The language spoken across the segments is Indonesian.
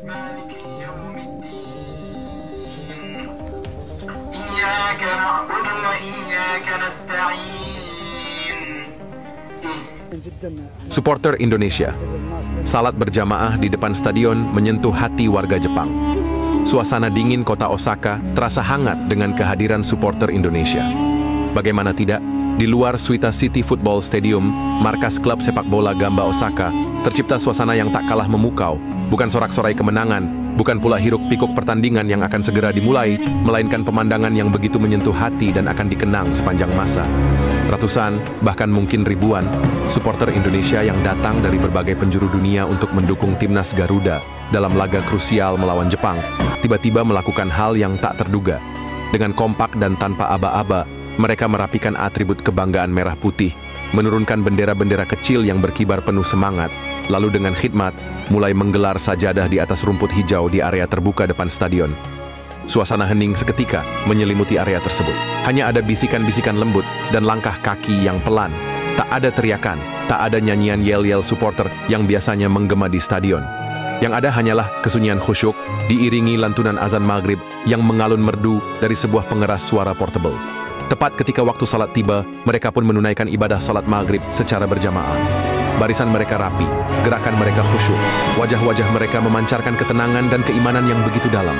مالك يوم الدين إياك نعبد وإياك نستعين. Supporter Indonesia. Salat berjamaah di depan stadion menyentuh hati warga Jepang. Suasana dingin kota Osaka terasa hangat dengan kehadiran supporter Indonesia. Bagaimana tidak, di luar Suita City Football Stadium, markas klub sepak bola Gamba Osaka, tercipta suasana yang tak kalah memukau. Bukan sorak-sorai kemenangan, bukan pula hiruk-pikuk pertandingan yang akan segera dimulai, melainkan pemandangan yang begitu menyentuh hati dan akan dikenang sepanjang masa. Ratusan, bahkan mungkin ribuan, supporter Indonesia yang datang dari berbagai penjuru dunia untuk mendukung timnas Garuda dalam laga krusial melawan Jepang, tiba-tiba melakukan hal yang tak terduga. Dengan kompak dan tanpa aba-aba, mereka merapikan atribut kebanggaan merah putih, menurunkan bendera-bendera kecil yang berkibar penuh semangat, lalu dengan khidmat, mulai menggelar sajadah di atas rumput hijau di area terbuka depan stadion. Suasana hening seketika menyelimuti area tersebut. Hanya ada bisikan-bisikan lembut dan langkah kaki yang pelan. Tak ada teriakan, tak ada nyanyian yel-yel supporter yang biasanya menggema di stadion. Yang ada hanyalah kesunyian khusyuk, diiringi lantunan azan maghrib yang mengalun merdu dari sebuah pengeras suara portable. Tepat ketika waktu salat tiba, mereka pun menunaikan ibadah salat maghrib secara berjamaah. Barisan mereka rapi, gerakan mereka khusyuk, wajah-wajah mereka memancarkan ketenangan dan keimanan yang begitu dalam.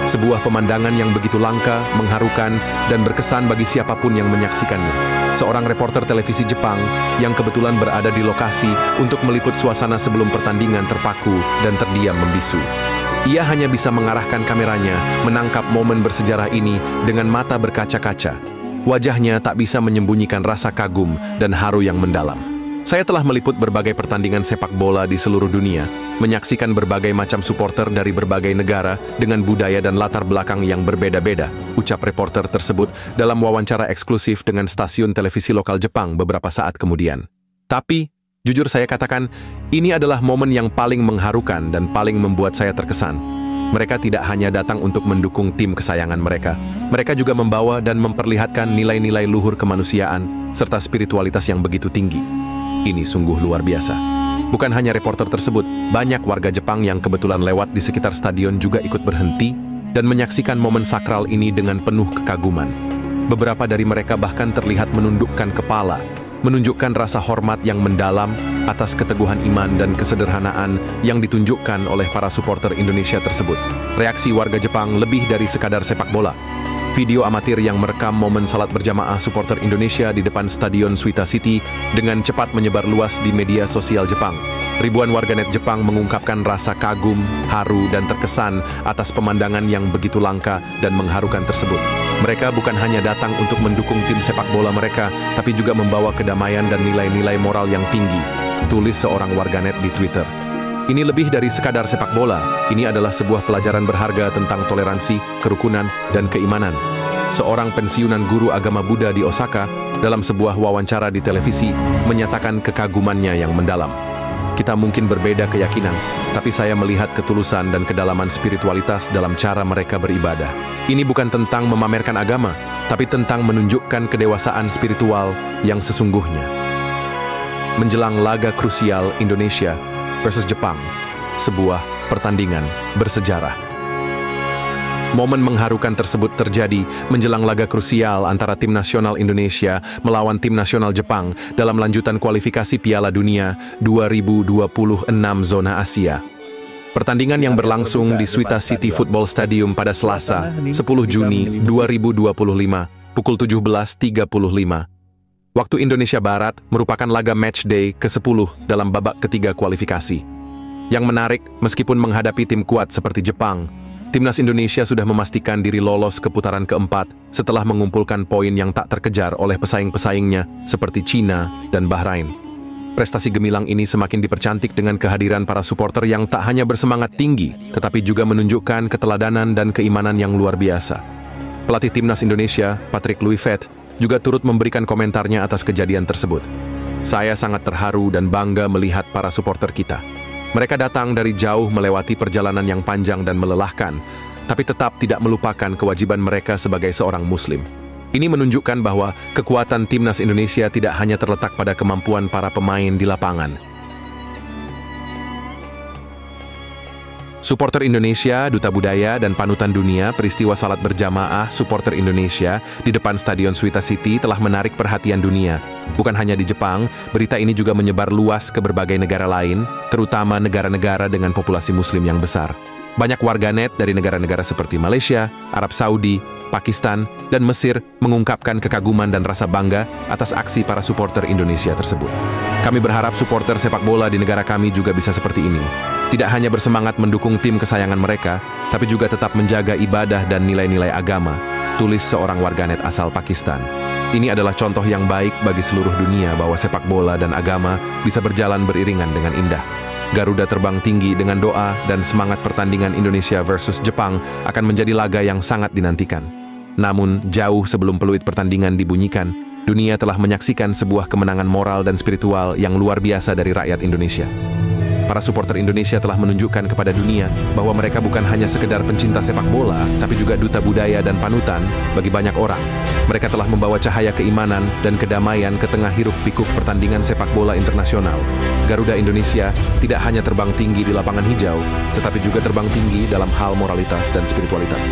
Sebuah pemandangan yang begitu langka, mengharukan, dan berkesan bagi siapapun yang menyaksikannya. Seorang reporter televisi Jepang yang kebetulan berada di lokasi untuk meliput suasana sebelum pertandingan terpaku dan terdiam membisu. Ia hanya bisa mengarahkan kameranya, menangkap momen bersejarah ini dengan mata berkaca-kaca. Wajahnya tak bisa menyembunyikan rasa kagum dan haru yang mendalam. Saya telah meliput berbagai pertandingan sepak bola di seluruh dunia, menyaksikan berbagai macam supporter dari berbagai negara dengan budaya dan latar belakang yang berbeda-beda, ucap reporter tersebut dalam wawancara eksklusif dengan stasiun televisi lokal Jepang beberapa saat kemudian. Tapi, jujur saya katakan, ini adalah momen yang paling mengharukan dan paling membuat saya terkesan. Mereka tidak hanya datang untuk mendukung tim kesayangan mereka, mereka juga membawa dan memperlihatkan nilai-nilai luhur kemanusiaan serta spiritualitas yang begitu tinggi. Ini sungguh luar biasa. Bukan hanya reporter tersebut, banyak warga Jepang yang kebetulan lewat di sekitar stadion juga ikut berhenti dan menyaksikan momen sakral ini dengan penuh kekaguman. Beberapa dari mereka bahkan terlihat menundukkan kepala, menunjukkan rasa hormat yang mendalam atas keteguhan iman dan kesederhanaan yang ditunjukkan oleh para supporter Indonesia tersebut. Reaksi warga Jepang lebih dari sekadar sepak bola. Video amatir yang merekam momen salat berjamaah supporter Indonesia di depan Stadion Suita City dengan cepat menyebar luas di media sosial Jepang. Ribuan warganet Jepang mengungkapkan rasa kagum, haru, dan terkesan atas pemandangan yang begitu langka dan mengharukan tersebut. Mereka bukan hanya datang untuk mendukung tim sepak bola mereka, tapi juga membawa kedamaian dan nilai-nilai moral yang tinggi, tulis seorang warganet di Twitter. Ini lebih dari sekadar sepak bola, ini adalah sebuah pelajaran berharga tentang toleransi, kerukunan, dan keimanan. Seorang pensiunan guru agama Buddha di Osaka, dalam sebuah wawancara di televisi, menyatakan kekagumannya yang mendalam. Kita mungkin berbeda keyakinan, tapi saya melihat ketulusan dan kedalaman spiritualitas dalam cara mereka beribadah. Ini bukan tentang memamerkan agama, tapi tentang menunjukkan kedewasaan spiritual yang sesungguhnya. Menjelang laga krusial Indonesia versus Jepang, sebuah pertandingan bersejarah. Momen mengharukan tersebut terjadi menjelang laga krusial antara tim nasional Indonesia melawan tim nasional Jepang dalam lanjutan kualifikasi Piala Dunia 2026 zona Asia. Pertandingan yang berlangsung di Suita City Football Stadium pada Selasa, 10 Juni 2025, pukul 17.35. Waktu Indonesia Barat merupakan laga matchday ke-10 dalam babak ketiga kualifikasi. Yang menarik, meskipun menghadapi tim kuat seperti Jepang, timnas Indonesia sudah memastikan diri lolos ke putaran keempat setelah mengumpulkan poin yang tak terkejar oleh pesaing-pesaingnya seperti China dan Bahrain. Prestasi gemilang ini semakin dipercantik dengan kehadiran para supporter yang tak hanya bersemangat tinggi, tetapi juga menunjukkan keteladanan dan keimanan yang luar biasa. Pelatih timnas Indonesia, Patrick Kluivert, juga turut memberikan komentarnya atas kejadian tersebut. Saya sangat terharu dan bangga melihat para supporter kita. Mereka datang dari jauh melewati perjalanan yang panjang dan melelahkan, tapi tetap tidak melupakan kewajiban mereka sebagai seorang Muslim. Ini menunjukkan bahwa kekuatan timnas Indonesia tidak hanya terletak pada kemampuan para pemain di lapangan. Supporter Indonesia, duta budaya, dan panutan dunia, peristiwa salat berjamaah supporter Indonesia di depan Stadion Suita City telah menarik perhatian dunia. Bukan hanya di Jepang, berita ini juga menyebar luas ke berbagai negara lain, terutama negara-negara dengan populasi muslim yang besar. Banyak warganet dari negara-negara seperti Malaysia, Arab Saudi, Pakistan, dan Mesir mengungkapkan kekaguman dan rasa bangga atas aksi para supporter Indonesia tersebut. Kami berharap supporter sepak bola di negara kami juga bisa seperti ini. Tidak hanya bersemangat mendukung tim kesayangan mereka, tapi juga tetap menjaga ibadah dan nilai-nilai agama, tulis seorang warganet asal Pakistan. Ini adalah contoh yang baik bagi seluruh dunia bahwa sepak bola dan agama bisa berjalan beriringan dengan indah. Garuda terbang tinggi dengan doa dan semangat pertandingan Indonesia versus Jepang akan menjadi laga yang sangat dinantikan. Namun, jauh sebelum peluit pertandingan dibunyikan, dunia telah menyaksikan sebuah kemenangan moral dan spiritual yang luar biasa dari rakyat Indonesia. Para supporter Indonesia telah menunjukkan kepada dunia bahwa mereka bukan hanya sekedar pencinta sepak bola, tapi juga duta budaya dan panutan bagi banyak orang. Mereka telah membawa cahaya keimanan dan kedamaian ke tengah hiruk-pikuk pertandingan sepak bola internasional. Garuda Indonesia tidak hanya terbang tinggi di lapangan hijau, tetapi juga terbang tinggi dalam hal moralitas dan spiritualitas.